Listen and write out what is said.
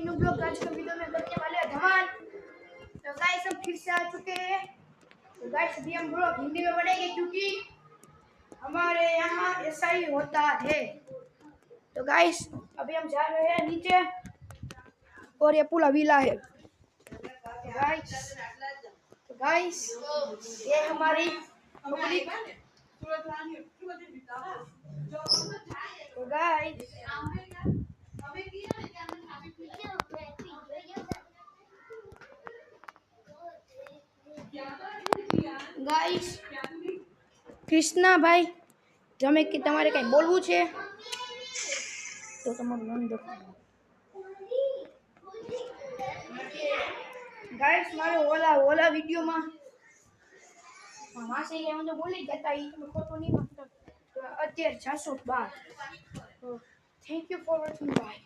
New blog आज के video में करने वाले हैं धमाल। तो गाइस हम फिर से आ चुके हैं। तो गाइस अभी हम ब्लॉग हिंदी में बनेंगे क्योंकि हमारे यहाँ ऐसा ही होता है। तो गाइस अभी हम जा रहे हैं नीचे और ये पूरा विला है। तो गाइस ये हमारी पब्लिक। तो गाइस कृष्णा भाई તમે કે તમારે કઈ બોલવું છે તો તમારું નામ લખો ગાઈસ મારે ઓલા વિડિયોમાં માસે કે હું તો બોલી જતા ઈ તમે ખોટો નહીં માનતો અત્યારે 612 thank you for watching bye.